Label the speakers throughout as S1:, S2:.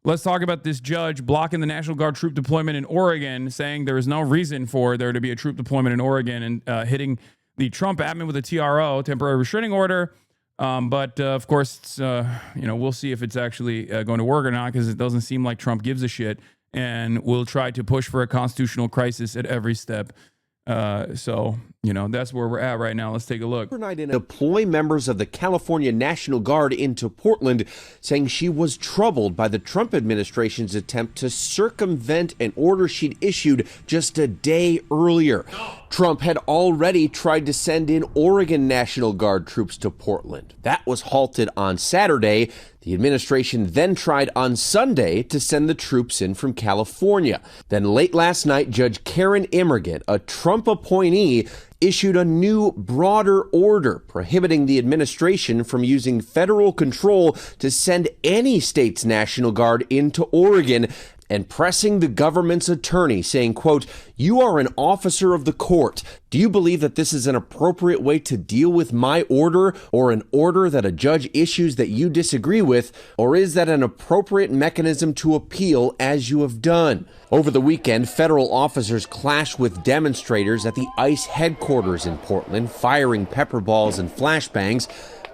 S1: let's talk about this judge blocking the National Guard troop deployment in Oregon, saying there is no reason for there to be a troop deployment in Oregon, and hitting the Trump admin with a TRO, temporary restraining order. But of course, it's, we'll see if it's actually going to work or not, because it doesn't seem like Trump gives a shit, and will try to push for a constitutional crisis at every step. So, that's where we're at right now. Let's take a look.
S2: Overnight, deploy members of the California National Guard into Portland, saying she was troubled by the Trump administration's attempt to circumvent an order she'd issued just a day earlier. Trump had already tried to send in Oregon National Guard troops to Portland. That was halted on Saturday. The administration then tried on Sunday to send the troops in from California. Then late last night, Judge Karen Immerget, a Trump appointee, issued a new, broader order prohibiting the administration from using federal control to send any state's National Guard into Oregon, and pressing the government's attorney, saying, quote, "You are an officer of the court. Do you believe that this is an appropriate way to deal with my order, or an order that a judge issues that you disagree with, or is that an appropriate mechanism to appeal as you have done?" Over the weekend, federal officers clashed with demonstrators at the ICE headquarters in Portland, firing pepper balls and flashbangs.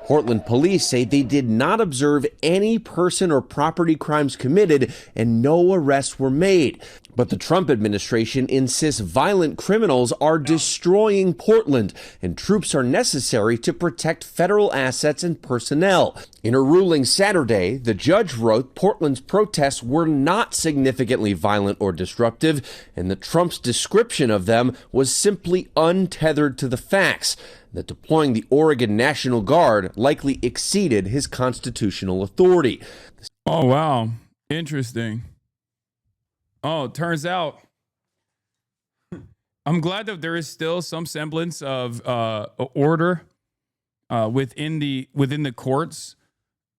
S2: Portland police say they did not observe any person or property crimes committed, and no arrests were made. But the Trump administration insists violent criminals are destroying Portland, and troops are necessary to protect federal assets and personnel. In a ruling Saturday, the judge wrote Portland's protests were not significantly violent or disruptive, and that Trump's description of them was simply untethered to the facts. That deploying the Oregon National Guard likely exceeded his constitutional authority.
S1: Oh, wow. Interesting. Oh, it turns out I'm glad that there is still some semblance of order within the courts,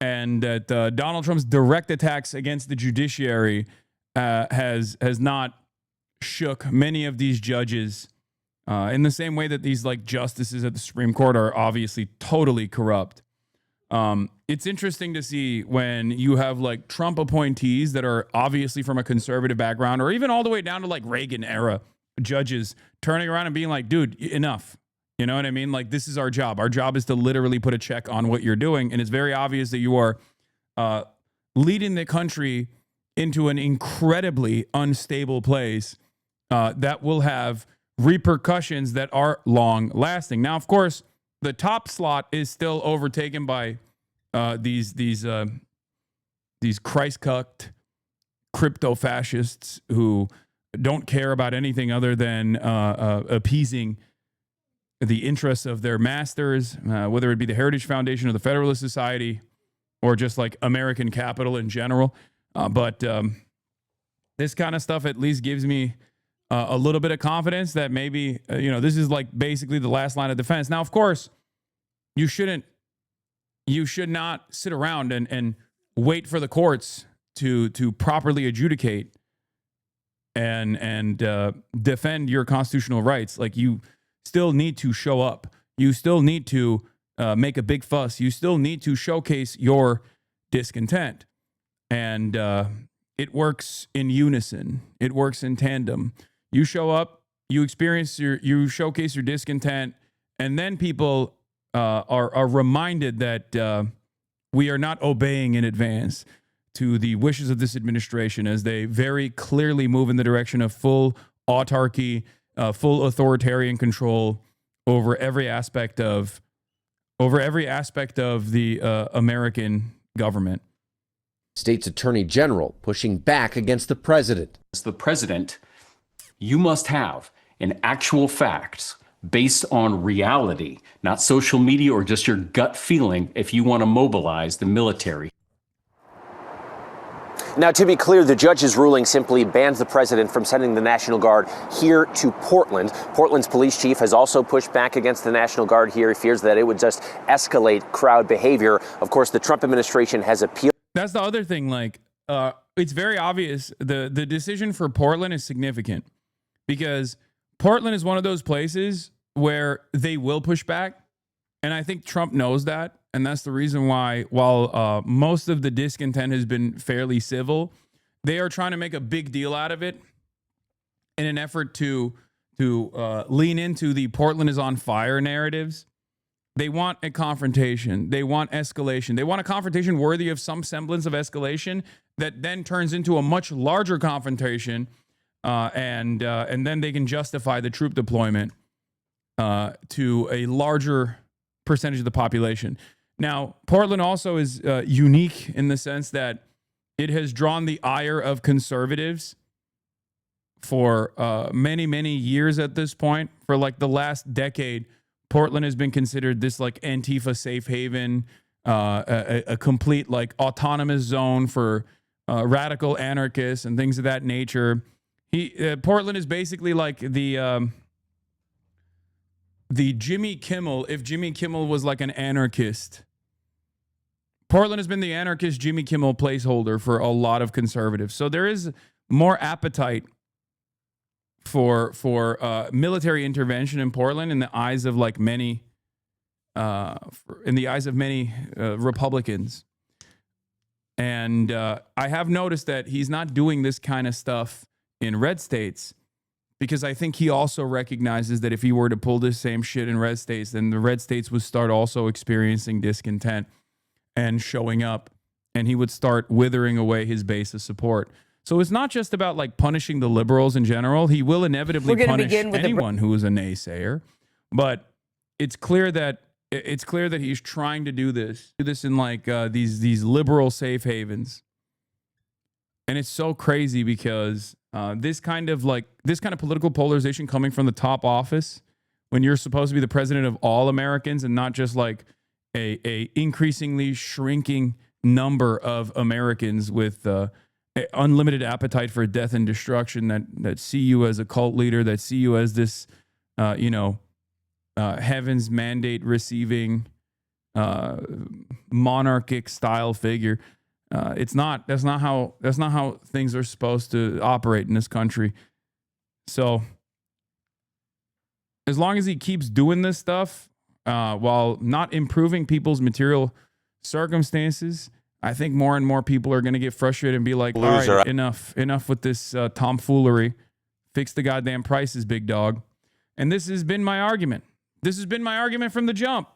S1: and that Donald Trump's direct attacks against the judiciary has not shook many of these judges. In the same way that these justices at the Supreme Court are obviously totally corrupt. It's interesting to see when you have Trump appointees that are obviously from a conservative background, or even all the way down to Reagan era judges turning around and being like, dude, enough. You know what I mean? This is our job. Our job is to literally put a check on what you're doing. And it's very obvious that you are leading the country into an incredibly unstable place that will have repercussions that are long lasting. Now, of course, the top slot is still overtaken by these Christ-cucked crypto fascists who don't care about anything other than appeasing the interests of their masters, whether it be the Heritage Foundation or the Federalist Society, or just American capital in general. But this kind of stuff at least gives me a little bit of confidence that maybe, this is basically the last line of defense. Now, of course, you should not sit around and wait for the courts to properly adjudicate and defend your constitutional rights. You still need to show up. You still need to make a big fuss. You still need to showcase your discontent. And it works in unison. It works in tandem. You show up, you showcase your discontent, and then people are reminded that we are not obeying in advance to the wishes of this administration, as they very clearly move in the direction of full autarky, full authoritarian control over every aspect of the American government.
S2: State's Attorney General pushing back against the president.
S3: As the president, you must have an actual facts based on reality, not social media or just your gut feeling if you want to mobilize the military.
S4: Now, to be clear, the judge's ruling simply bans the president from sending the National Guard here to Portland. Portland's police chief has also pushed back against the National Guard here. He fears that it would just escalate crowd behavior. Of course, the Trump administration has appealed.
S1: That's the other thing. It's very obvious. The decision for Portland is significant, because Portland is one of those places where they will push back. And I think Trump knows that. And that's the reason why, while most of the discontent has been fairly civil, they are trying to make a big deal out of it in an effort to lean into the Portland is on fire narratives. They want a confrontation. They want escalation. They want a confrontation worthy of some semblance of escalation that then turns into a much larger confrontation, and then they can justify the troop deployment to a larger percentage of the population. Now, Portland also is unique in the sense that it has drawn the ire of conservatives for many, many years at this point. For like the last decade, Portland has been considered this like Antifa safe haven, a complete like autonomous zone for radical anarchists and things of that nature. Portland is basically like the Jimmy Kimmel, if Jimmy Kimmel was like an anarchist. Portland has been the anarchist Jimmy Kimmel placeholder for a lot of conservatives. So there is more appetite for military intervention in Portland in the eyes of like many Republicans. And I have noticed that he's not doing this kind of stuff in red states, because I think he also recognizes that if he were to pull this same shit in red states, then the red states would start also experiencing discontent and showing up, and he would start withering away his base of support. So it's not just about like punishing the liberals in general. He will inevitably punish anyone who is a naysayer, but it's clear that he's trying to do this in like these liberal safe havens. And it's so crazy because this kind of political polarization coming from the top office, when you're supposed to be the president of all Americans and not just like a increasingly shrinking number of Americans with unlimited appetite for death and destruction, that see you as a cult leader, that see you as this heaven's mandate receiving monarchic style figure. That's not how things are supposed to operate in this country. So as long as he keeps doing this stuff while not improving people's material circumstances, I think more and more people are going to get frustrated and be like, all right, enough with this tomfoolery. Fix the goddamn prices, big dog. And this has been my argument. This has been my argument from the jump.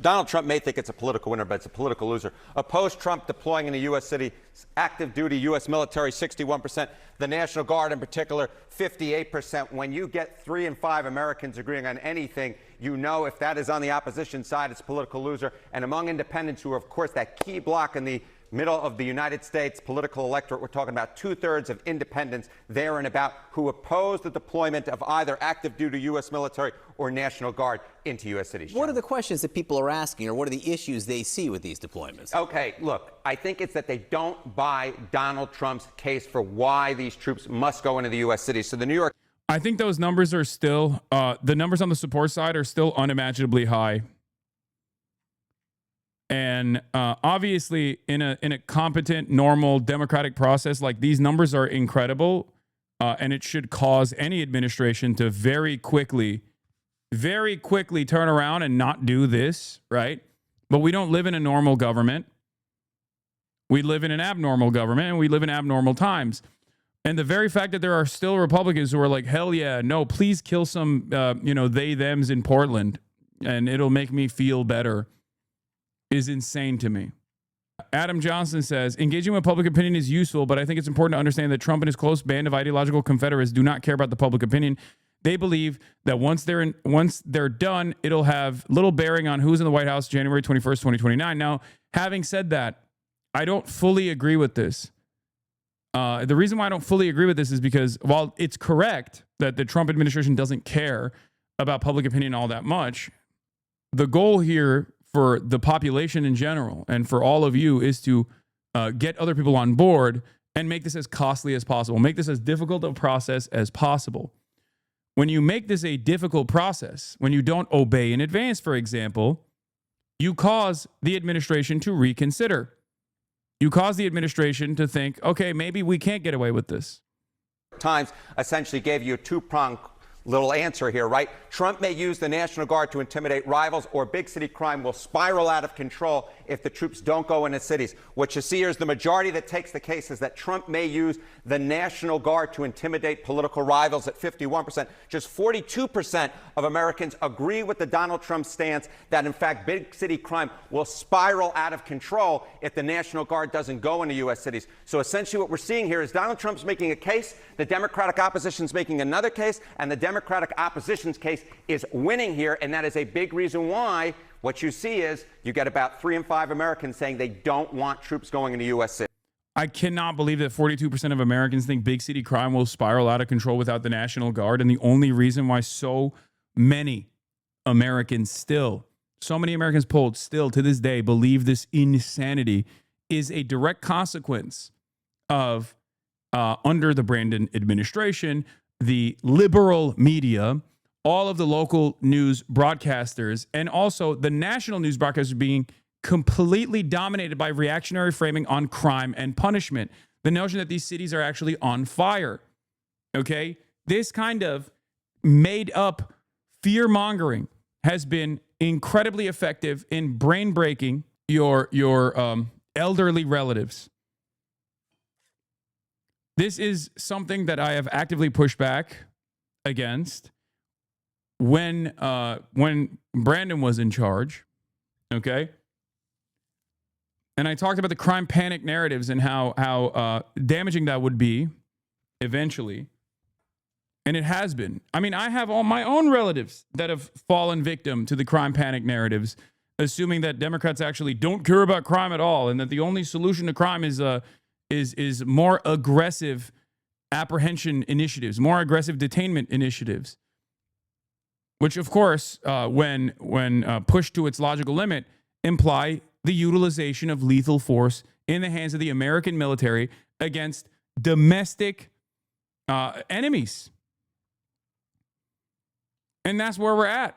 S5: Donald Trump may think it's a political winner, but it's a political loser. Oppose Trump deploying in a U.S. city, active duty U.S. military, 61%. The National Guard in particular, 58%. When you get 3 in 5 Americans agreeing on anything, you know if that is on the opposition side, it's a political loser. And among independents, who are, of course, that key block in the middle of the United States political electorate, we're talking about 2/3 of independents there and about, who oppose the deployment of either active duty U.S. military or National Guard into U.S. cities.
S6: What are the questions that people are asking, or what are the issues they see with these deployments?
S5: Okay, look, I think it's that they don't buy Donald Trump's case for why these troops must go into the U.S. cities. So the New York...
S1: I think those numbers are still, the numbers on the support side are still unimaginably high. And obviously, in a competent, normal, democratic process, like, these numbers are incredible, and it should cause any administration to very quickly turn around and not do this, right? But we don't live in a normal government. We live in an abnormal government, and we live in abnormal times. And the very fact that there are still Republicans who are like, hell yeah, no, please kill some, they, thems in Portland, and it'll make me feel better, is insane to me. Adam Johnson says, engaging with public opinion is useful, but I think it's important to understand that Trump and his close band of ideological confederates do not care about the public opinion. They believe that once they're done, it'll have little bearing on who's in the White House January 21st, 2029. Now, having said that, I don't fully agree with this. The reason why I don't fully agree with this is because while it's correct that the Trump administration doesn't care about public opinion all that much, the goal here for the population in general and for all of you is to get other people on board and make this as costly as possible, make this as difficult a process as possible. When you make this a difficult process, when you don't obey in advance, for example, you cause the administration to reconsider. You cause the administration to think, okay, maybe we can't get away with this.
S5: Times essentially gave you a two-pronged Little answer here, right? Trump may use the National Guard to intimidate rivals, or big city crime will spiral out of control if the troops don't go into cities. What you see here is the majority that takes the case is that Trump may use the National Guard to intimidate political rivals at 51%. Just 42% of Americans agree with the Donald Trump stance that, in fact, big city crime will spiral out of control if the National Guard doesn't go into U.S. cities. So essentially what we're seeing here is Donald Trump's making a case, the Democratic opposition's making another case, and the Democratic opposition's case is winning here, and that is a big reason why what you see is you get about 3 in 5 Americans saying they don't want troops going into U.S. cities.
S1: I cannot believe that 42% of Americans think big city crime will spiral out of control without the National Guard, and the only reason why so many Americans polled still to this day believe this insanity is a direct consequence of under the Brandon administration, the liberal media, all of the local news broadcasters, and also the national news broadcasters being completely dominated by reactionary framing on crime and punishment. The notion that these cities are actually on fire. Okay? This kind of made up fear mongering has been incredibly effective in brain breaking your elderly relatives. This is something that I have actively pushed back against when Brandon was in charge, okay? And I talked about the crime panic narratives and how damaging that would be eventually. And it has been. I mean, I have all my own relatives that have fallen victim to the crime panic narratives, assuming that Democrats actually don't care about crime at all and that the only solution to crime is more aggressive apprehension initiatives, more aggressive detainment initiatives, which, of course, when pushed to its logical limit, imply the utilization of lethal force in the hands of the American military against domestic enemies. And that's where we're at.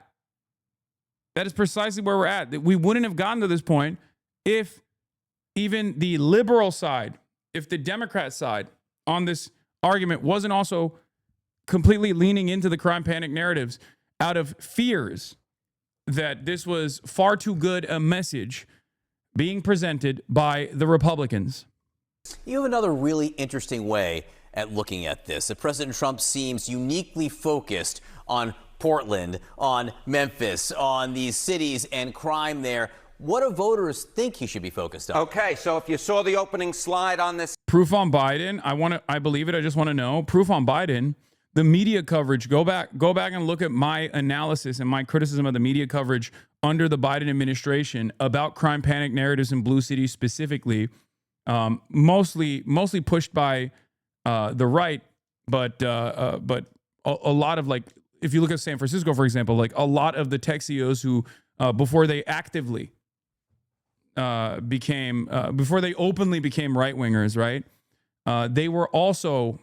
S1: That is precisely where we're at. That we wouldn't have gotten to this point if even the liberal side, if the Democrat side on this argument wasn't also completely leaning into the crime panic narratives out of fears that this was far too good a message being presented by the Republicans.
S6: You have another really interesting way at looking at this. That President Trump seems uniquely focused on Portland, on Memphis, on these cities and crime there. What do voters think he should be focused on?
S5: Okay, so if you saw the opening slide on this.
S1: Proof on Biden. I believe it. I just want to know. Proof on Biden. The media coverage. Go back and look at my analysis and my criticism of the media coverage under the Biden administration about crime panic narratives in blue cities specifically. Mostly pushed by the right, but a lot of, like, if you look at San Francisco, for example, like a lot of the tech CEOs who before they actively before they openly became right wingers, right? They were also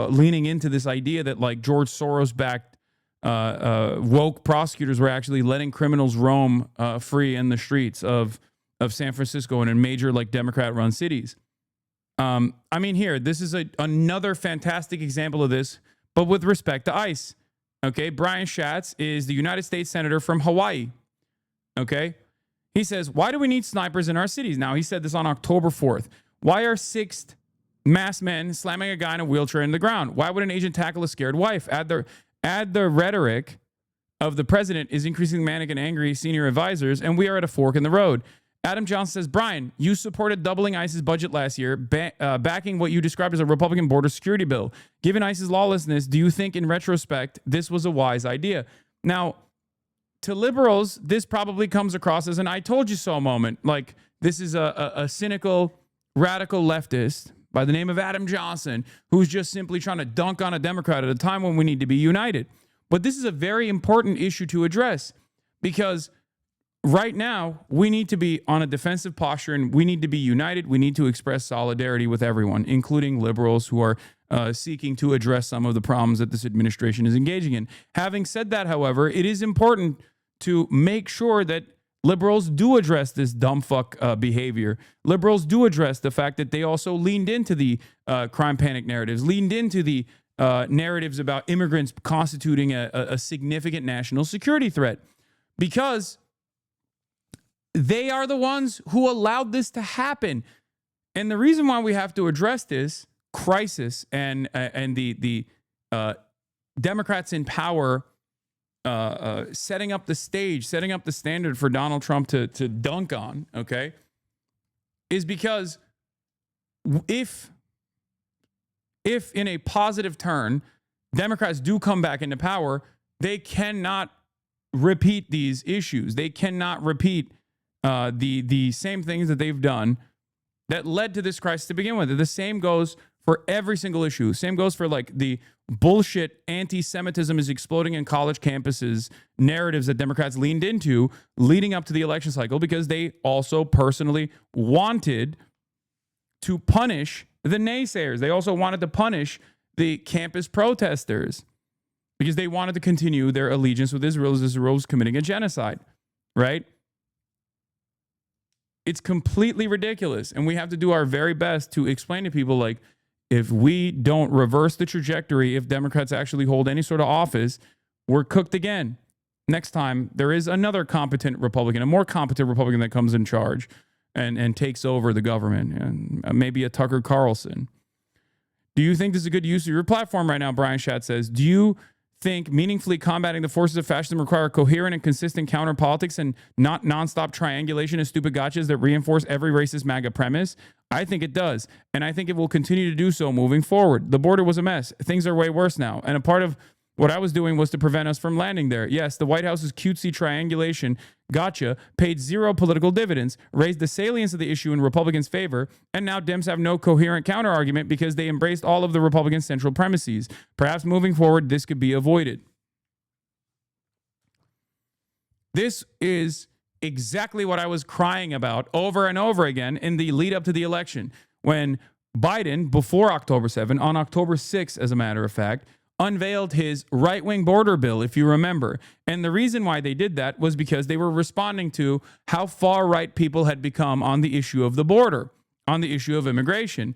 S1: leaning into this idea that, like, George Soros backed woke prosecutors were actually letting criminals roam free in the streets of San Francisco and in major, like, Democrat-run cities. I mean, here, this is another fantastic example of this, but with respect to ICE. Okay, Brian Schatz is the United States Senator from Hawaii. Okay, he says, why do we need snipers in our cities? Now, he said this on October 4th. Why are 6 masked men slamming a guy in a wheelchair in the ground? Why would an agent tackle a scared wife? Add the rhetoric of the president is increasing manic and angry senior advisors, and we are at a fork in the road. Adam Johnson says, Brian, you supported doubling ICE's budget last year, backing what you described as a Republican border security bill. Given ICE's lawlessness, do you think in retrospect this was a wise idea? Now, to liberals, this probably comes across as an I told you so moment. Like, this is a cynical, radical leftist by the name of Adam Johnson who's just simply trying to dunk on a Democrat at a time when we need to be united. But this is a very important issue to address because right now, we need to be on a defensive posture and we need to be united. We need to express solidarity with everyone, including liberals who are seeking to address some of the problems that this administration is engaging in. Having said that, however, it is important to make sure that liberals do address this dumb fuck behavior. Liberals do address the fact that they also leaned into the crime panic narratives, leaned into the narratives about immigrants constituting a significant national security threat, because they are the ones who allowed this to happen. And the reason why we have to address this crisis and the Democrats in power setting up the stage, setting up the standard for Donald Trump to dunk on, okay, is because if in a positive turn, Democrats do come back into power, they cannot repeat these issues. They cannot repeat the same things that they've done that led to this crisis to begin with. The same goes for every single issue. Same goes for like the bullshit anti-Semitism is exploding in college campuses narratives that Democrats leaned into leading up to the election cycle, because they also personally wanted to punish the naysayers. They also wanted to punish the campus protesters because they wanted to continue their allegiance with Israel as Israel was committing a genocide, right? It's completely ridiculous. And we have to do our very best to explain to people, like, if we don't reverse the trajectory, if Democrats actually hold any sort of office, we're cooked again. Next time, there is another competent Republican, a more competent Republican that comes in charge and takes over the government, and maybe a Tucker Carlson. Do you think this is a good use of your platform right now? Brian Schatz says, do you think meaningfully combating the forces of fascism require coherent and consistent counter politics and not nonstop triangulation of stupid gotchas that reinforce every racist MAGA premise? I think it does, and I think it will continue to do so moving forward. The border was a mess. Things are way worse now, and a part of what I was doing was to prevent us from landing there. Yes, the White House's cutesy triangulation gotcha paid zero political dividends, raised the salience of the issue in Republicans' favor, and now Dems have no coherent counterargument because they embraced all of the Republicans' central premises. Perhaps moving forward, this could be avoided. This is exactly what I was crying about over and over again in the lead up to the election, when Biden, before October 7, on October 6, as a matter of fact, unveiled his right-wing border bill, if you remember. And the reason why they did that was because they were responding to how far-right people had become on the issue of the border, on the issue of immigration.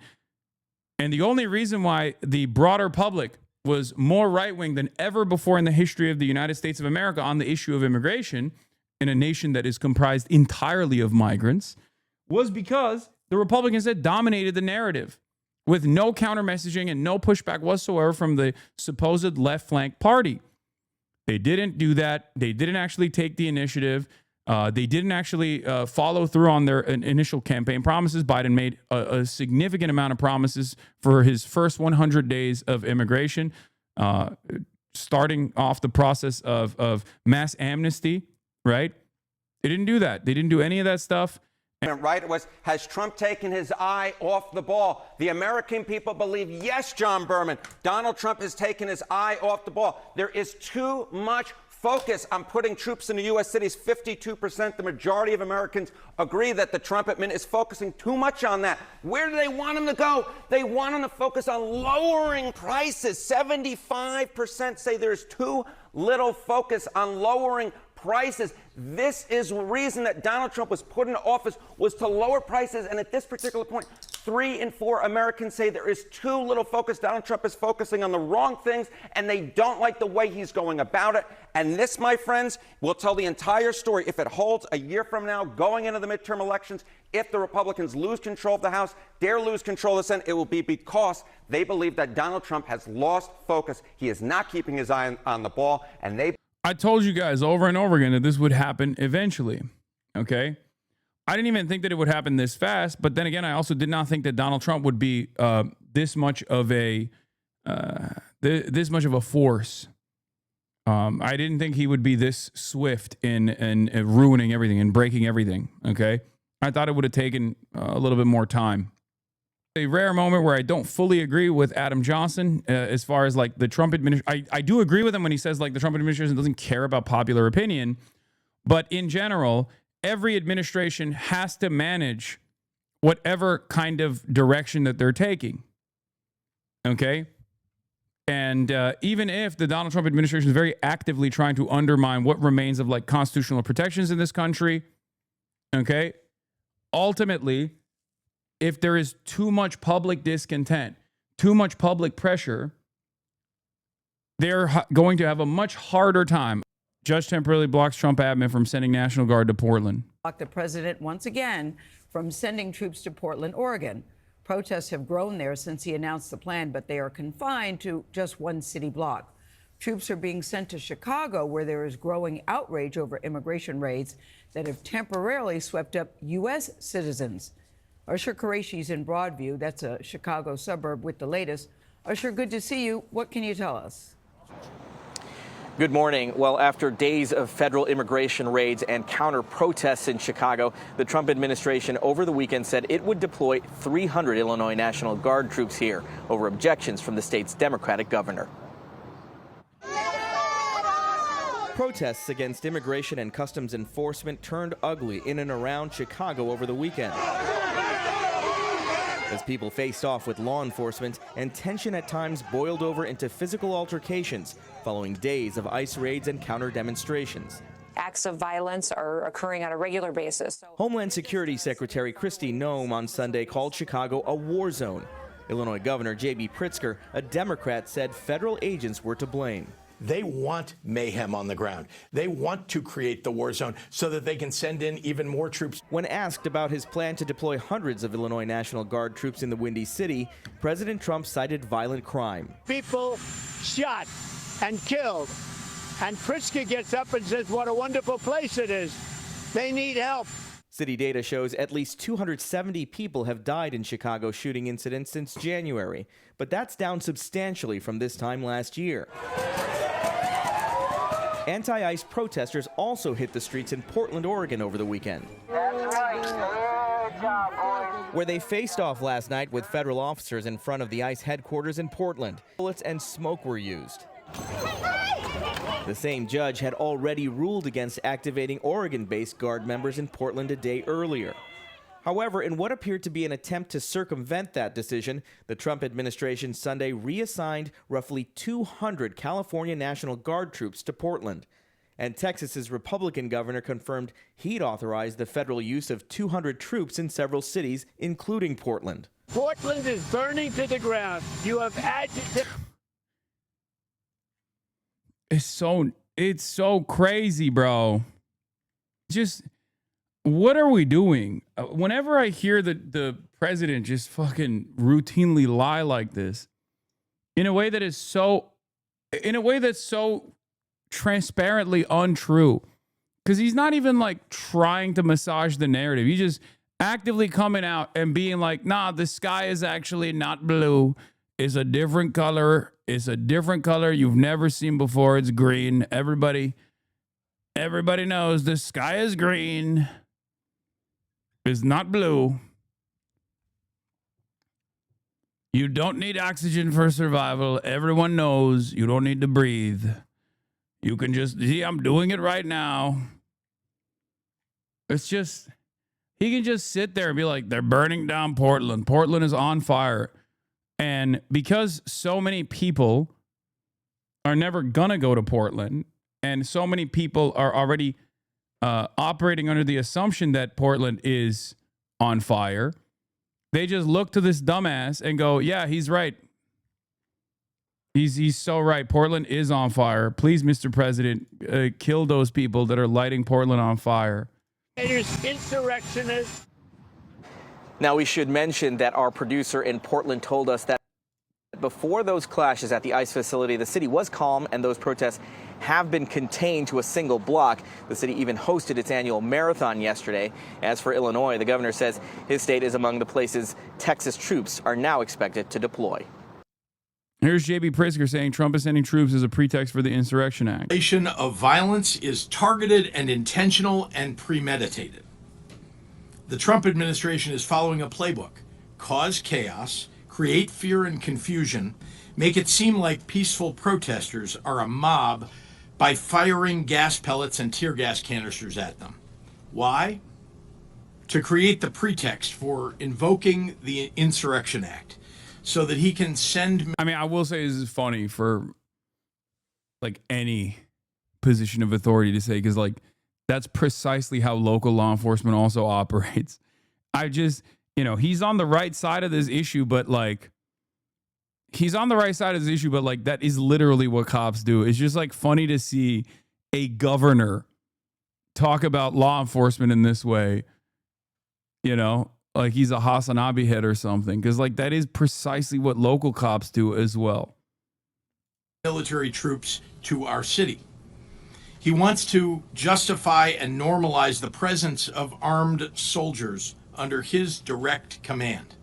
S1: And the only reason why the broader public was more right-wing than ever before in the history of the United States of America on the issue of immigration, in a nation that is comprised entirely of migrants, was because the Republicans had dominated the narrative with no counter messaging and no pushback whatsoever from the supposed left flank party. They didn't do that. They didn't actually take the initiative. They didn't actually follow through on their initial campaign promises. Biden made a significant amount of promises for his first 100 days of immigration, starting off the process of mass amnesty, right? They didn't do that. They didn't do any of that stuff.
S5: Right, it was, has Trump taken his eye off the ball? The American people believe, yes, John Berman, Donald Trump has taken his eye off the ball. There is too much focus on putting troops into U.S. cities. 52%, the majority of Americans agree that the Trump admin is focusing too much on that. Where do they want him to go? They want him to focus on lowering prices. 75% say there's too little focus on lowering prices. This is the reason that Donald Trump was put into office, was to lower prices. And at this particular point, 3 in 4 Americans say there is too little focus. Donald Trump is focusing on the wrong things, and they don't like the way he's going about it. And this, my friends, will tell the entire story if it holds a year from now, going into the midterm elections. If the Republicans lose control of the House, dare lose control of the Senate, it will be because they believe that Donald Trump has lost focus. He is not keeping his eye on the ball, and I
S1: told you guys over and over again that this would happen eventually, okay? I didn't even think that it would happen this fast, but then again, I also did not think that Donald Trump would be this much of a force. I didn't think he would be this swift in ruining everything and breaking everything, okay? I thought it would have taken a little bit more time. A rare moment where I don't fully agree with Adam Johnson as far as like the Trump administration. I do agree with him when he says like the Trump administration doesn't care about popular opinion, but in general, every administration has to manage whatever kind of direction that they're taking. Okay? And even if the Donald Trump administration is very actively trying to undermine what remains of like constitutional protections in this country, okay, ultimately, if there is too much public discontent, too much public pressure, they're going to have a much harder time. Judge temporarily blocks Trump admin from sending National Guard to Portland.
S7: Blocked the president once again from sending troops to Portland, Oregon. Protests have grown there since he announced the plan, but they are confined to just one city block. Troops are being sent to Chicago, where there is growing outrage over immigration raids that have temporarily swept up U.S. citizens. Usher Qureshi's in Broadview. That's a Chicago suburb with the latest. Usher, good to see you. What can you tell us?
S8: Good morning. Well, after days of federal immigration raids and counter protests in Chicago, the Trump administration over the weekend said it would deploy 300 Illinois National Guard troops here over objections from the state's Democratic governor. Protests against immigration and customs enforcement turned ugly in and around Chicago over the weekend, as people faced off with law enforcement and tension at times boiled over into physical altercations following days of ICE raids and counter demonstrations.
S9: Acts of violence are occurring on a regular basis.
S8: Homeland Security Secretary Kristi Noem on Sunday called Chicago a war zone. Illinois Governor J.B. Pritzker, a Democrat, said federal agents were to blame.
S10: They want mayhem on the ground. They want to create the war zone so that they can send in even more troops.
S8: When asked about his plan to deploy hundreds of Illinois National Guard troops in the Windy City, President Trump cited violent crime.
S11: People shot and killed. And Pritzker gets up and says, what a wonderful place it is. They need help.
S8: City data shows at least 270 people have died in Chicago shooting incidents since January, but that's down substantially from this time last year. Anti-ICE protesters also hit the streets in Portland, Oregon over the weekend.
S11: That's right. Good job, boys.
S8: Where they faced off last night with federal officers in front of the ICE headquarters in Portland. Bullets and smoke were used. The same judge had already ruled against activating Oregon-based Guard members in Portland a day earlier. However, in what appeared to be an attempt to circumvent that decision, the Trump administration Sunday reassigned roughly 200 California National Guard troops to Portland. And Texas's Republican governor confirmed he'd authorized the federal use of 200 troops in several cities, including Portland.
S11: Portland is burning to the ground. You have agitated.
S1: It's so crazy, bro. Just, what are we doing? Whenever I hear the president just fucking routinely lie like this, in a way that's so transparently untrue, because he's not even like trying to massage the narrative. He's just actively coming out and being like, nah, the sky is actually not blue. It's a different color. It's a different color you've never seen before. It's green. Everybody knows the sky is green. It's not blue. You don't need oxygen for survival. Everyone knows you don't need to breathe. You can just see, I'm doing it right now. It's just, he can just sit there and be like, they're burning down Portland. Portland is on fire. And because so many people are never going to go to Portland, and so many people are already operating under the assumption that Portland is on fire, they just look to this dumbass and go, yeah, he's right. He's so right. Portland is on fire. Please, Mr. President, kill those people that are lighting Portland on fire.
S11: Insurrectionists.
S8: Now, we should mention that our producer in Portland told us that before those clashes at the ICE facility, the city was calm and those protests have been contained to a single block. The city even hosted its annual marathon yesterday. As for Illinois, the governor says his state is among the places Texas troops are now expected to deploy.
S1: Here's J.B. Pritzker saying Trump is sending troops as a pretext for the Insurrection Act.
S10: Escalation of violence is targeted and intentional and premeditated. The Trump administration is following a playbook: cause chaos, create fear and confusion, make it seem like peaceful protesters are a mob by firing gas pellets and tear gas canisters at them. Why? To create the pretext for invoking the Insurrection Act so that he can send...
S1: I mean, I will say this is funny for like any position of authority to say, because like that's precisely how local law enforcement also operates. I just, he's on the right side of this issue, but like he's on the right side of this issue, but like that is literally what cops do. It's just like funny to see a governor talk about law enforcement in this way, you know, like he's a HasanAbi head or something, because like that is precisely what local cops do as well.
S10: Military troops to our city. He wants to justify and normalize the presence of armed soldiers under his direct command.